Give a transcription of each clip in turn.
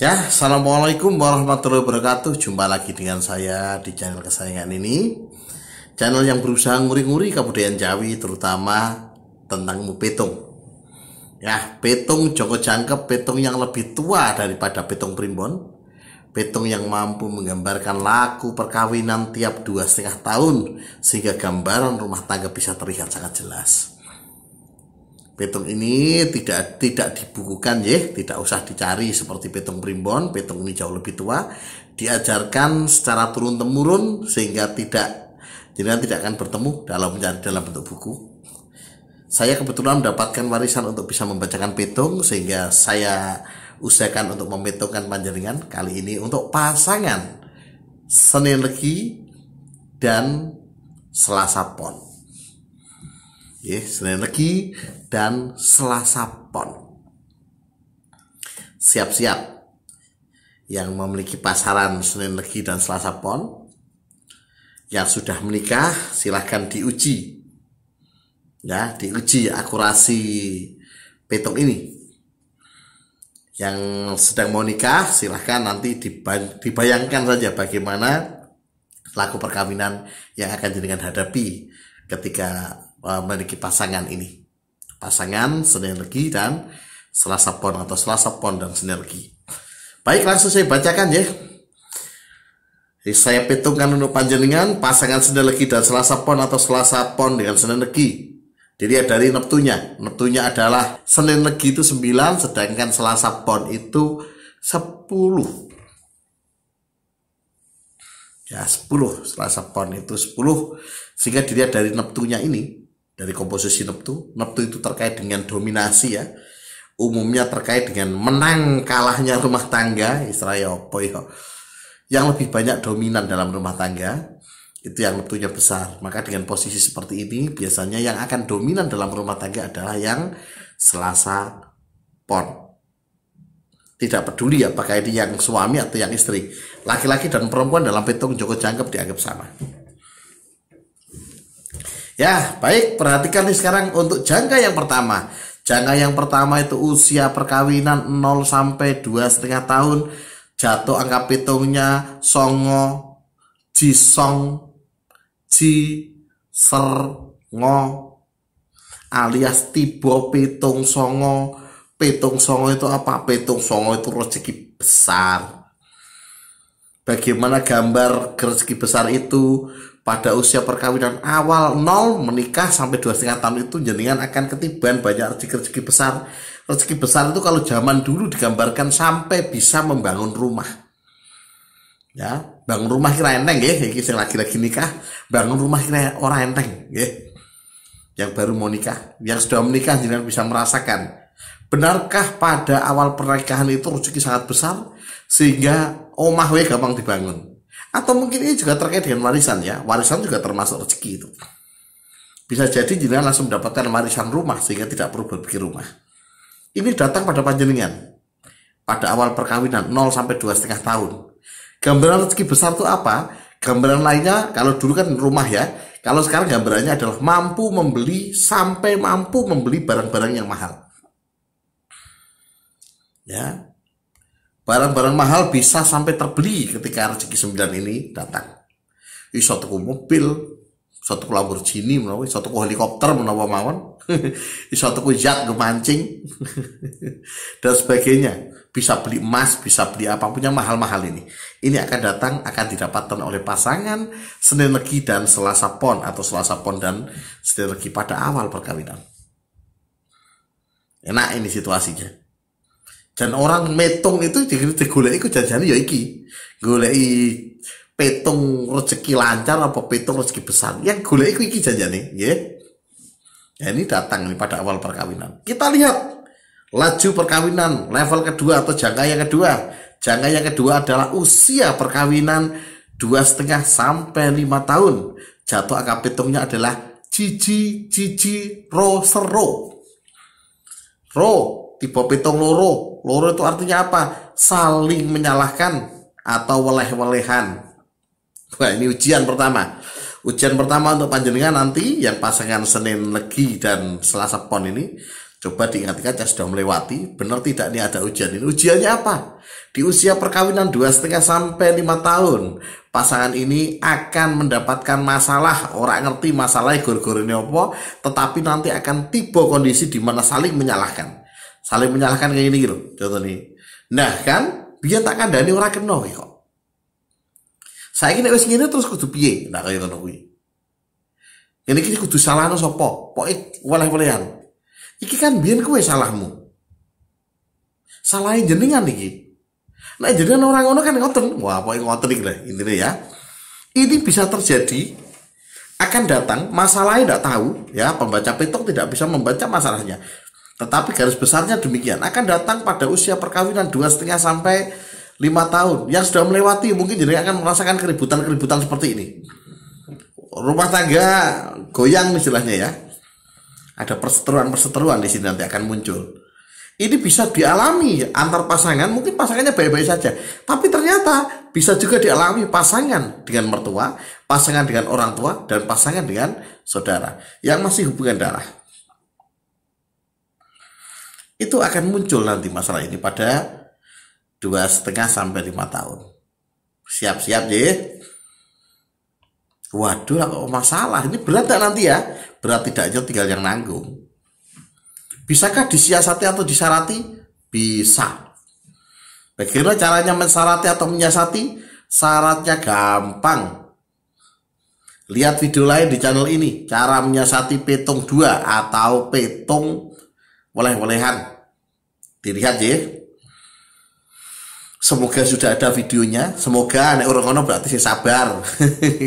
Ya, assalamualaikum warahmatullahi wabarakatuh. Jumpa lagi dengan saya di channel kesayangan ini, channel yang berusaha nguri-nguri kebudayaan Jawi, terutama tentang petung. Ya, petung Joko Jangkep, petung yang lebih tua daripada petung primbon, petung yang mampu menggambarkan laku perkawinan tiap 2,5 tahun, sehingga gambaran rumah tangga bisa terlihat sangat jelas. Petung ini tidak dibukukan ya, tidak usah dicari seperti petung primbon. Petung ini jauh lebih tua, diajarkan secara turun temurun sehingga tidak akan bertemu dalam bentuk buku. Saya kebetulan mendapatkan warisan untuk bisa membacakan petung, sehingga saya usahakan untuk memetungkan panjenengan kali ini untuk pasangan Senin Legi dan Selasa Pon. Senin Legi dan Selasa Pon. Siap-siap yang memiliki pasaran Senin Legi dan Selasa Pon. Yang sudah menikah silahkan diuji. Ya, diuji akurasi petung ini. Yang sedang mau nikah silahkan nanti dibayangkan saja bagaimana laku perkawinan yang akan jenengan hadapi ketika memiliki pasangan ini, pasangan Senin Legi dan Selasa Pon atau Selasa Pon dan Senin Legi. Baik, langsung saya bacakan ya. Jadi saya petungkan untuk panjenengan pasangan Senin Legi dan Selasa Pon atau Selasa Pon dengan Senin Legi. Dilihat dari neptunya. Neptunya adalah Senin Legi itu 9, sedangkan Selasa Pon itu 10. Ya, 10. Selasa Pon itu 10. Sehingga dilihat dari neptunya ini, dari komposisi neptu itu terkait dengan dominasi ya. Umumnya terkait dengan menang kalahnya rumah tangga, istilahnya apa ya. Yang lebih banyak dominan dalam rumah tangga itu yang neptunya besar. Maka dengan posisi seperti ini biasanya yang akan dominan dalam rumah tangga adalah yang Selasa Pon. Tidak peduli apakah ini yang suami atau yang istri, laki-laki dan perempuan dalam petung Joko Jangkep dianggap sama. Ya, baik, perhatikan nih sekarang untuk jangka yang pertama. Jangka yang pertama itu usia perkawinan 0 sampai 2,5 tahun. Jatuh angka petungnya songo, jisong, ji, ser-ngo, alias tiba petung songo. Petung songo itu apa? Petung songo itu rezeki besar. Bagaimana gambar rezeki besar itu? Pada usia perkawinan awal 0 menikah sampai 2,5 tahun itu jenengan akan ketiban banyak rezeki besar. Rezeki besar itu kalau zaman dulu digambarkan sampai bisa membangun rumah. Ya, bangun rumah kira enteng ya, iki sing lagi-lagi nikah, bangun rumah kira ora enteng ya. Yang baru mau nikah, yang sudah menikah jenengan bisa merasakan. Benarkah pada awal pernikahan itu rezeki sangat besar sehingga omah we gampang dibangun? Atau mungkin ini juga terkait dengan warisan ya. Warisan juga termasuk rezeki itu. Bisa jadi jenengan langsung mendapatkan warisan rumah sehingga tidak perlu berpikir rumah. Ini datang pada panjenengan pada awal perkawinan 0 sampai 2,5 tahun. Gambaran rezeki besar itu apa? Gambaran lainnya kalau dulu kan rumah ya. Kalau sekarang gambarannya adalah mampu membeli barang-barang yang mahal. Ya. Barang-barang mahal bisa sampai terbeli ketika rezeki 9 ini datang. Iso tuku mobil, iso tuku Lamborghini menawa, iso tuku helikopter menawa mawon, iso tuku yacht mancing dan sebagainya. Bisa beli emas, bisa beli apapun yang mahal-mahal ini. Ini akan didapatkan oleh pasangan Senin Legi dan Selasa Pon atau Selasa Pon dan Senin Legi pada awal perkawinan. Enak ini situasinya. Dan orang metung itu digoleki ku janjane ya iki. Goleki petung rezeki lancar apa petung rezeki besar. Yang goleki ku iki janjane, nggih. Ya, ini datang nih pada awal perkawinan. Kita lihat laju perkawinan level kedua atau jangka yang kedua. Jangka yang kedua adalah usia perkawinan 2,5 sampai 5 tahun. Jatuh angka petungnya adalah jiji, ro, sero. Ro tipe petung loro. Loro itu artinya apa? Saling menyalahkan atau weleh-welehan. Wah, ini ujian pertama. Ujian pertama untuk panjenengan nanti yang pasangan Senin Legi dan Selasa Pon ini. Coba diingat-ingat yang sudah melewati, benar tidak nih ada ujian ini? Ujiannya apa? Di usia perkawinan 2,5 sampai 5 tahun, pasangan ini akan mendapatkan masalah, orang ngerti masalahnya gor-gor ini apa, tetapi nanti akan tiba kondisi di mana saling menyalahkan. Saling menyalahkan kayak gini gitu, contoh nih. Nah kan, biar tak kandani orang kena kok. Saya ini wis ngene terus kudu piye? Nah kaya ngono kuwi. Ini kudu salahno sapa? Pokoke waleh-walehan. Iki kan biyen kowe salahmu. Salahin jenengan iki. Nah jenengan orang ngono kan ngoten. Wah, pokoke ngoten iki lah intine ya. Ini bisa terjadi, akan datang, masalahnya tidak tahu ya, pembaca petok tidak bisa membaca masalahnya. Tetapi garis besarnya demikian, akan datang pada usia perkawinan 2,5 sampai 5 tahun. Yang sudah melewati mungkin jenengan akan merasakan keributan-keributan seperti ini. Rumah tangga goyang istilahnya ya. Ada perseteruan-perseteruan di sini nanti akan muncul. Ini bisa dialami antar pasangan, mungkin pasangannya baik-baik saja, tapi ternyata bisa juga dialami pasangan dengan mertua, pasangan dengan orang tua, dan pasangan dengan saudara yang masih hubungan darah. Itu akan muncul nanti masalah ini pada 2,5 sampai 5 tahun. Siap-siap ya. Waduh, kok masalah ini berat tak nanti ya? Berat tidaknya tinggal yang nanggung. Bisakah disiasati atau disarati? Bisa. Bagaimana caranya mensarati atau menyiasati? Syaratnya gampang. Lihat video lain di channel ini, cara menyiasati petung 2 atau petung waleh-walehan. Dilihat ya. Semoga sudah ada videonya. Semoga nek orang ono berarti saya sabar.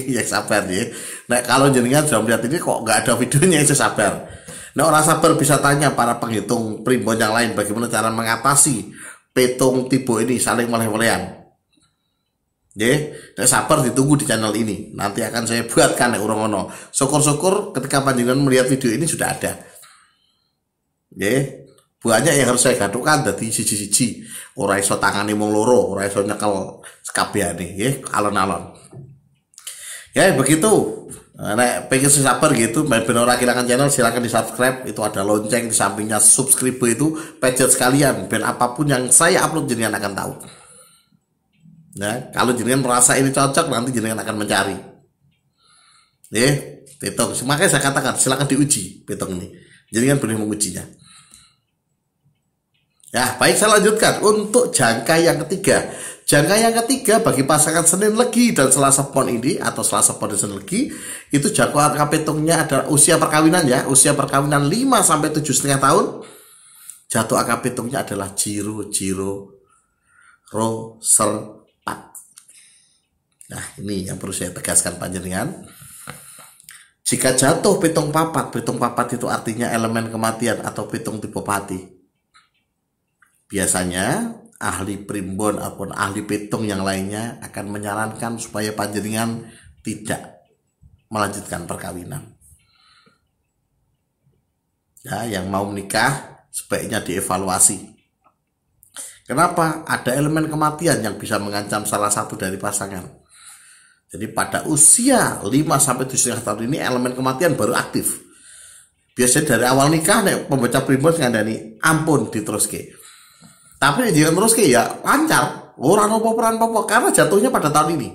Ya sabar ya. Nek kalau jenengan sudah melihat ini kok nggak ada videonya, saya sabar. Nek orang sabar bisa tanya para penghitung primbon yang lain bagaimana cara mengatasi petung tipe ini saling waleh-walehan. Ya, nek sabar ditunggu di channel ini. Nanti akan saya buatkan nek orang ono. Syukur-syukur ketika panjenengan melihat video ini sudah ada. Ya. Banyak yang harus saya gaduhkan dari siji-siji. Ora iso tangane mung loro, ora iso nyekel sekabehane nggih, alon-alon. Ya begitu. Nek pengen sabar gitu, ben ora kehilangan channel silakan di-subscribe, itu ada lonceng di sampingnya subscribe itu, pencet sekalian ben apapun yang saya upload jenengan akan tahu. Nah, kalau jenengan merasa ini cocok nanti jenengan akan mencari. Petung. Makanya saya katakan silakan diuji petung ini. Jenengan boleh mengujinya. Ya, baik saya lanjutkan untuk jangka yang ketiga. Jangka yang ketiga bagi pasangan Senin Legi dan Selasa Pon ini atau Selasa Pon dan Senin Legi itu jangka angka petungnya adalah usia perkawinan ya, usia perkawinan 5 sampai 7,5 tahun. Jatuh angka petungnya adalah Jiro Ro Serpat. Nah, ini yang perlu saya tegaskan panjenengan. Jika jatuh petung papat itu artinya elemen kematian atau petung tipe pati. Biasanya ahli primbon ataupun ahli petung yang lainnya akan menyarankan supaya panjenengan tidak melanjutkan perkawinan. Ya, yang mau menikah sebaiknya dievaluasi. Kenapa? Ada elemen kematian yang bisa mengancam salah satu dari pasangan. Jadi pada usia 5 sampai 7,5 tahun ini elemen kematian baru aktif. Biasanya dari awal nikah nek pembaca primbon ngandani ampun diteruske. Tapi jangan terus kayak ya lancar, orang apa karena jatuhnya pada tahun ini.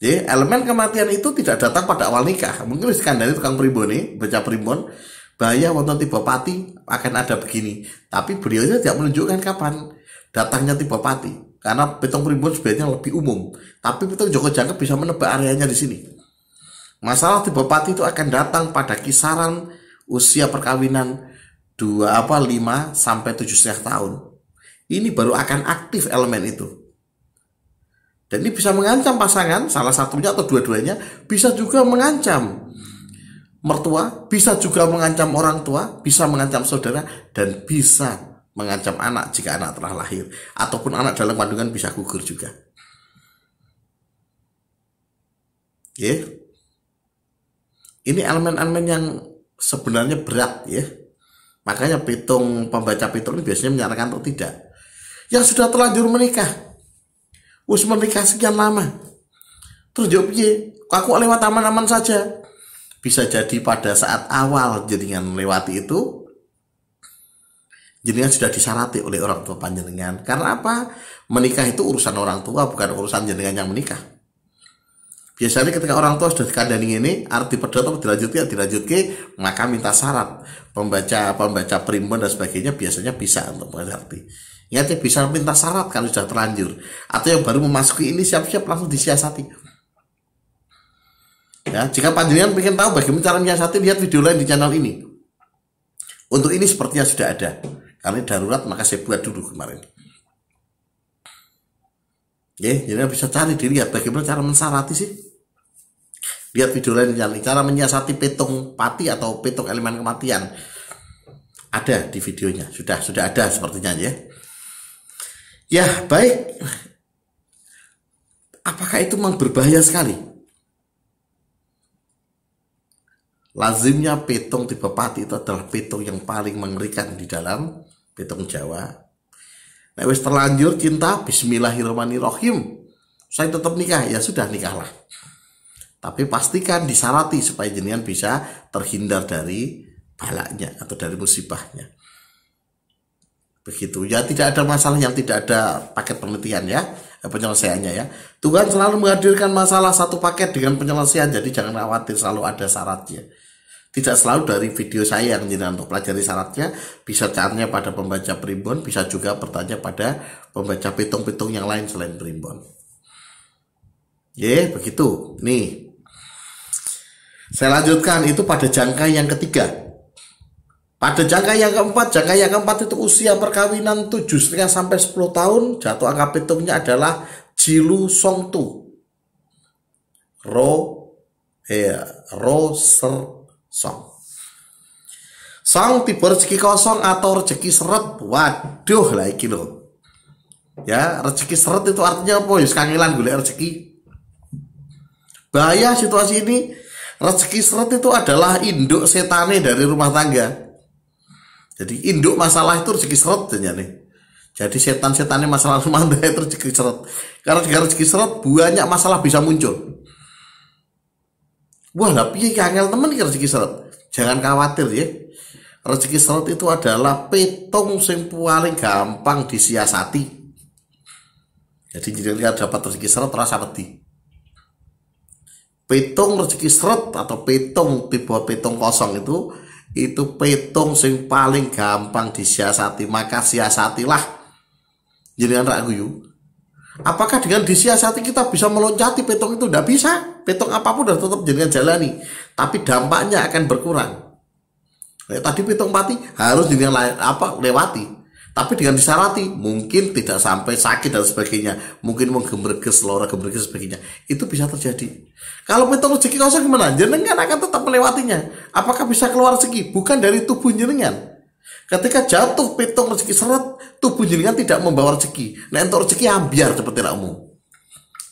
Jadi elemen kematian itu tidak datang pada awal nikah. Mungkin skandal tukang primbon nih, baca primbon, bahaya wonten tiba pati akan ada begini. Tapi beliau tidak menunjukkan kapan datangnya tiba pati, karena petung primbon sebenarnya lebih umum. Tapi petung Joko Jangkep bisa menebak areanya di sini. Masalah tiba pati itu akan datang pada kisaran usia perkawinan 5 sampai 7,5 tahun. Ini baru akan aktif elemen itu. Dan ini bisa mengancam pasangan, salah satunya atau dua-duanya, bisa juga mengancam mertua, bisa juga mengancam orang tua, bisa mengancam saudara, dan bisa mengancam anak jika anak telah lahir. Ataupun anak dalam kandungan bisa gugur juga. Ini elemen-elemen yang sebenarnya berat ya. Makanya pembaca petung ini biasanya menyarankan untuk tidak. Yang sudah terlanjur menikah, menikah sekian lama, terus jawab aku lewat aman-aman saja. Bisa jadi pada saat awal jaringan melewati itu, jenengan sudah disarati oleh orang tua panjenengan. Karena apa? Menikah itu urusan orang tua, bukan urusan jenengan yang menikah. Biasanya ketika orang tua sudah dikandani ini, arti pedot atau dilanjutke, maka minta syarat. Pembaca primbon dan sebagainya biasanya bisa untuk mengerti. Ingat, bisa minta syarat kalau sudah terlanjur. Atau yang baru memasuki ini siap-siap langsung disiasati. Ya, jika panjenengan ingin tahu bagaimana cara menyiasati, lihat video lain di channel ini. Untuk ini sepertinya sudah ada. Karena darurat maka saya buat dulu kemarin. Oke, jadi bisa cari dilihat bagaimana cara mensarati sih. Lihat video lain yang cara menyiasati petung pati atau petung elemen kematian. Ada di videonya, sudah ada sepertinya ya. Ya, baik. Apakah itu memang berbahaya sekali? Lazimnya petung tipe pati itu adalah petung yang paling mengerikan di dalam petung Jawa. Nah, wis terlanjur cinta, bismillahirrahmanirrahim, saya tetap nikah, ya sudah nikahlah. Tapi pastikan disarati supaya jenengan bisa terhindar dari balaknya atau dari musibahnya. Begitu ya, tidak ada masalah yang tidak ada paket penelitian ya, penyelesaiannya ya. Tuhan selalu menghadirkan masalah satu paket dengan penyelesaian, jadi jangan khawatir, selalu ada syaratnya. Tidak selalu dari video saya yang jenengan untuk pelajari syaratnya, bisa caranya pada pembaca primbon, bisa juga bertanya pada pembaca pitung-pitung yang lain selain primbon. Ya, begitu. Nih, saya lanjutkan itu pada jangka yang ketiga. Pada jangka yang keempat itu usia perkawinan 7,5 sampai 10 tahun, jatuh angka pitungnya adalah Jilu Songtu. Song tipe rezeki kosong atau rezeki seret. Waduh lah iki loh. Ya, rezeki seret itu artinya apa? Ya kangelan golek rezeki. Bahaya situasi ini. Rezeki seret itu adalah induk setane dari rumah tangga. Jadi induk masalah itu rezeki seret nih. Jadi setan-setannya masalah rumah tangga itu rezeki seret. Karena dengan rezeki seret banyak masalah bisa muncul. Wah, lah piye angel temen iki rezeki seret. Jangan khawatir ya. Rezeki seret itu adalah petung sing paling gampang disiasati. Jadi jika dapat rezeki seret rasa wedi. Petung rezeki seret atau petung tipe petung kosong itu petung sing paling gampang disiasati, maka siasatilah. Jenengan rak guyu. Apakah dengan disiasati kita bisa meloncati petung itu? Tidak bisa. Petung apapun sudah tetap jenengan jalani, tapi dampaknya akan berkurang. Tadi petung pati harus jenengan lewati, tapi dengan disarati mungkin tidak sampai sakit dan sebagainya, mungkin menggemerges, lora gemerges sebagainya, itu bisa terjadi. Kalau petung rezeki kosong gimana? Jenengan akan tetap melewatinya. Apakah bisa keluar rezeki? Bukan dari tubuh jenengan. Ketika jatuh petung rezeki seret, tubuh jenengan tidak membawa rezeki. Nah, untuk rezeki ambiar seperti umum.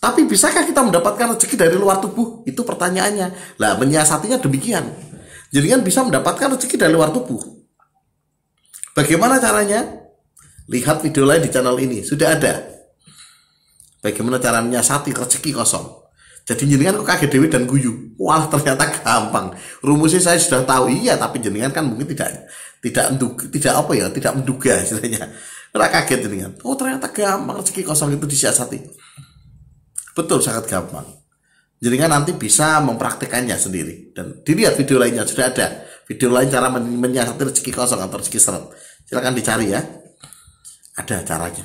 Tapi bisakah kita mendapatkan rezeki dari luar tubuh? Itu pertanyaannya. Lah, menyiasatinya demikian. Jenengan bisa mendapatkan rezeki dari luar tubuh. Bagaimana caranya? Lihat video lain di channel ini, sudah ada. Bagaimana cara menyiasati rezeki kosong. Jadi jenengan kok kaget dewi dan guyu. Wah, ternyata gampang. Rumusnya saya sudah tahu, iya, tapi jenengan kan mungkin tidak menduga istilahnya. Karena kaget jenengan. Oh, ternyata gampang rezeki kosong itu disiasati. Betul, sangat gampang. Jenengan nanti bisa mempraktikannya sendiri dan dilihat video lainnya, sudah ada video lain cara menyiasati rezeki kosong atau rezeki seret. Silakan dicari ya. Ada caranya.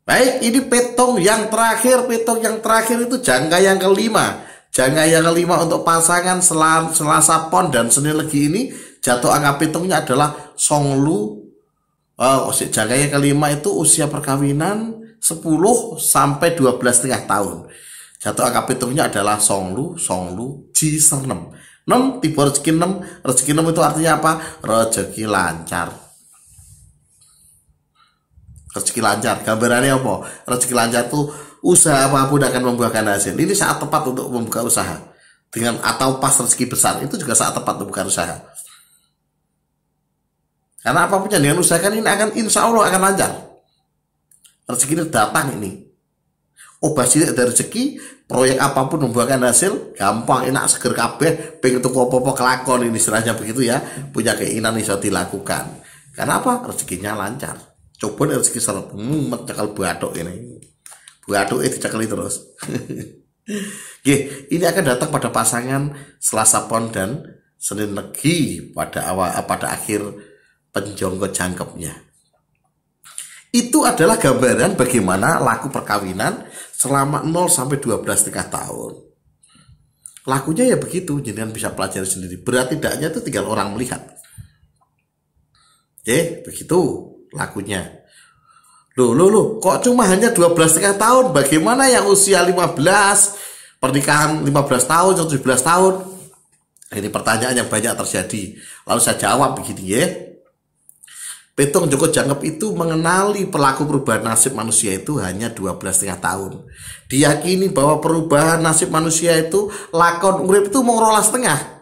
Baik, ini petung yang terakhir. Petung yang terakhir itu jangka yang kelima. Jangka yang kelima untuk pasangan Selasa Pon dan Senin Legi ini jatuh angka petungnya adalah Songlu. Jangka yang kelima itu usia perkawinan 10 sampai 12,5 tahun. Jatuh angka petungnya adalah Songlu Ji6. 6 tipe rezeki 6. Rezeki 6 itu artinya apa? Rezeki lancar. Rezeki lancar, gambarannya apa? Rezeki lancar itu usaha apapun akan membuahkan hasil. Ini saat tepat untuk membuka usaha. Atau pas rezeki besar, itu juga saat tepat untuk membuka usaha. Karena apapun yang dengan usahakan ini akan insya Allah akan lancar. Rezeki ini datang ini. Obah cilik dari rezeki, proyek apapun membuahkan hasil, gampang, enak, seger kabeh, pengen tuku apa-apa kelakon, ini istilahnya begitu ya, punya keinginan bisa dilakukan. Karena apa? Rezekinya lancar. Coba rezeki seret, cekal bathuk ini. Bathuk itu cekali terus. Oke, ini akan datang pada pasangan Selasa Pon dan Senin Legi pada akhir penjonggo jangkepnya. Itu adalah gambaran bagaimana laku perkawinan selama 0 sampai 12,5 tahun. Lakunya ya begitu, jenengan bisa pelajari sendiri. Berat tidaknya itu tinggal orang melihat. Oke, begitu lakunya. Loh, kok cuma hanya 12,5 tahun? Bagaimana yang usia 15, pernikahan 15 tahun, 17 tahun? Ini pertanyaan yang banyak terjadi. Lalu saya jawab begini ya. Petung Joko Jangkep itu mengenali pelaku perubahan nasib manusia itu hanya 12,5 tahun. Diyakini bahwa perubahan nasib manusia itu lakon urip itu mau 12,5.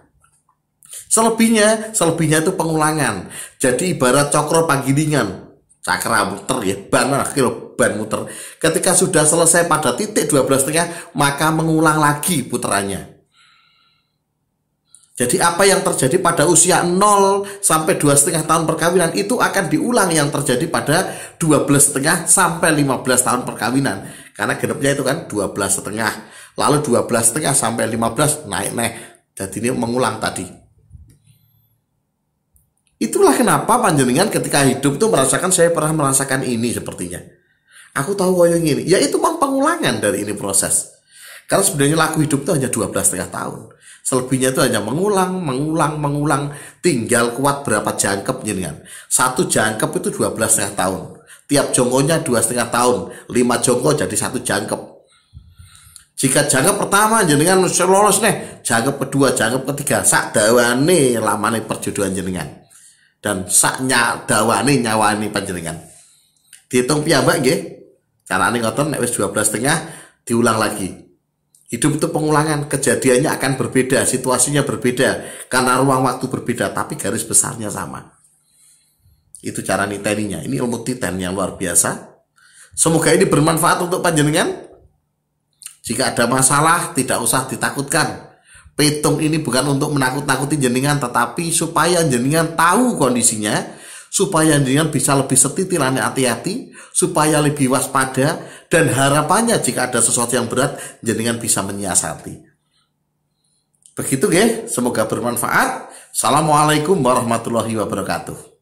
Selebihnya itu pengulangan. Jadi ibarat cokro panggilingan, cakra muter ya, ban muter. Ketika sudah selesai pada titik 12,5, maka mengulang lagi puterannya. Jadi apa yang terjadi pada usia 0 sampai 2,5 tahun perkawinan itu akan diulang yang terjadi pada 12,5 sampai 15 tahun perkawinan. Karena genepnya itu kan 12,5. Lalu 12,5 sampai 15 naik. Jadi ini mengulang tadi. Itulah kenapa panjenengan ketika hidup tuh merasakan, saya pernah merasakan ini sepertinya. Aku tahu koyo ini. Ya itu memang pengulangan dari ini proses. Karena sebenarnya laku hidup itu hanya 12,5 tahun. Selebihnya itu hanya mengulang. Tinggal kuat berapa jangkep jenengan. Satu jangkep itu 12,5 tahun. Tiap jongkonya 2,5 tahun. 5 jongko jadi 1 jangkep. Jika jangkep pertama jenengan lolos nih, jangkep kedua, jangkep ketiga, sak dawane lamane perjodohan jenengan. Dan sak dawane nyawani panjenengan. Dihitung piyambak nggih. Carane ngoten nek wis 12,5 diulang lagi. Hidup itu pengulangan, kejadiannya akan berbeda, situasinya berbeda, karena ruang waktu berbeda, tapi garis besarnya sama. Itu cara niteninya. Ini ilmu titen yang luar biasa. Semoga ini bermanfaat untuk panjenengan. Jika ada masalah, tidak usah ditakutkan. Petung ini bukan untuk menakut-nakuti jenengan, tetapi supaya jenengan tahu kondisinya, supaya jenengan bisa lebih setitilan hati-hati, supaya lebih waspada, dan harapannya jika ada sesuatu yang berat, jenengan bisa menyiasati. Begitu ya, semoga bermanfaat. Assalamualaikum warahmatullahi wabarakatuh.